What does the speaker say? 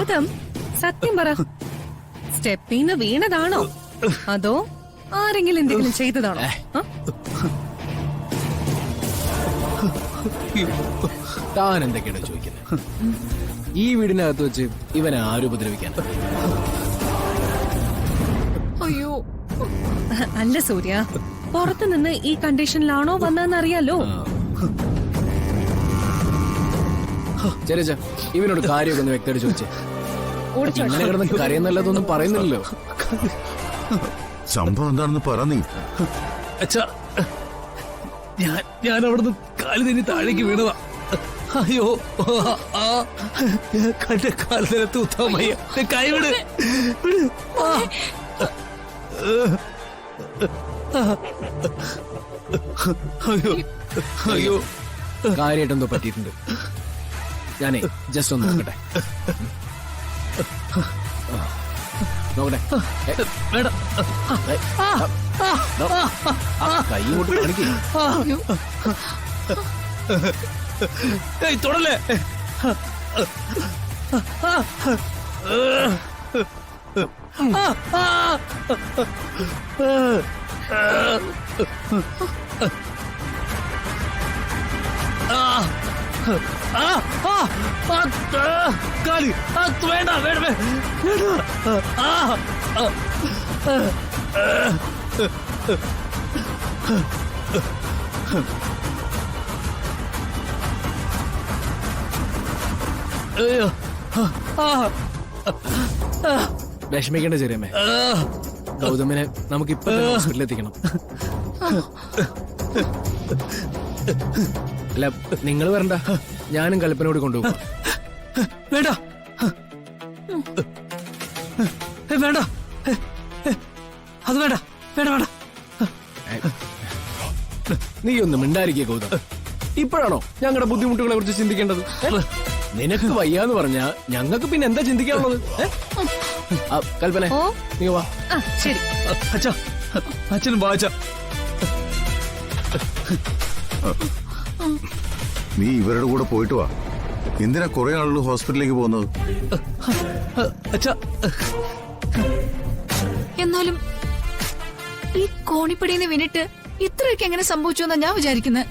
ഗൗതം സത്യം പറ, സ്റ്റെപ്പിന്ന് വീണതാണോ അതോ ആരെങ്കിലും എന്തെങ്കിലും ചെയ്തതാണോ? താൻ എന്തൊക്കെയാണ് ചോദിക്കുന്നത്? ഈ വീടിനകത്ത് വെച്ച് ഇവനെ ആരും ഉപദ്രവിക്കാൻ? അയ്യോ അല്ല സൂര്യ, പുറത്തു നിന്ന് ഈ കണ്ടീഷനിലാണോ വന്നതെന്നറിയാലോ. ചെറിയ ഇവനോട് കാര്യമൊക്കെ ഒന്ന് വ്യക്തമായിട്ട് ചോദിച്ചേ. ഇങ്ങനെ കിടന്ന് കരയെന്നല്ലതൊന്നും പറയുന്നില്ലല്ലോ. സംഭവം എന്താണെന്ന് പറ നീ. അച്ഛാ, ഞാൻ അവിടുന്ന് കാല് തന്നെ താഴേക്ക് വീണതാ. അയ്യോ, കന്റെ കാല് തന്നെ തൂത്താമയ്യ, കൈവിട്. അയ്യോ അയ്യോ, കാര്യമായിട്ടെന്തോ പറ്റിയിട്ടുണ്ട്. ഞാനേ ജസ്റ്റ് ഒന്ന് നോക്കട്ടെ. വേണ്ട, കൈ കൊണ്ട് കാണിക്കേ. തൊടല്ലേ. കാലി വേണ്ട വേണ്ട വേണ്ട. വിഷമിക്കേണ്ട ചെറിയമ്മേ, ഗൗതമിനെ നമുക്ക് ഇപ്പൊ ഹോസ്പിറ്റലിൽ എത്തിക്കണം. അല്ല, നിങ്ങൾ വരണ്ട, ഞാനും കൽപ്പനയോട് കൊണ്ടുപോകും. വേണ്ട വേണ്ട, അത് വേണ്ട വേണ്ട വേണ്ട. നീ ഒന്ന് മിണ്ടായിരിക്കേ ഗൗതം. ഇപ്പോഴാണോ ഞങ്ങളുടെ ബുദ്ധിമുട്ടുകളെ കുറിച്ച് ചിന്തിക്കേണ്ടത്? നിനക്ക് വയ്യാന്ന് പറഞ്ഞാ ഞങ്ങൾക്ക് പിന്നെ എന്താ ചിന്തിക്കാനുള്ളത്? കൽപ്പന, നീ വാ. ശരി അച്ഛാ, അച്ഛനും വാ. അച്ഛാ, നീ ഇവരുടെ കൂടെ പോയിട്ട് വാ. എന്തിനാ കുറെ ആളുകൾ ഹോസ്പിറ്റലിലേക്ക് പോകുന്നത്? അച്ഛാ, എന്നാലും ഈ കോണിപ്പടിന്ന് വീണിട്ട് ഇത്രയൊക്കെ എങ്ങനെ സംഭവിച്ചു എന്നാ ഞാൻ വിചാരിക്കുന്നത്.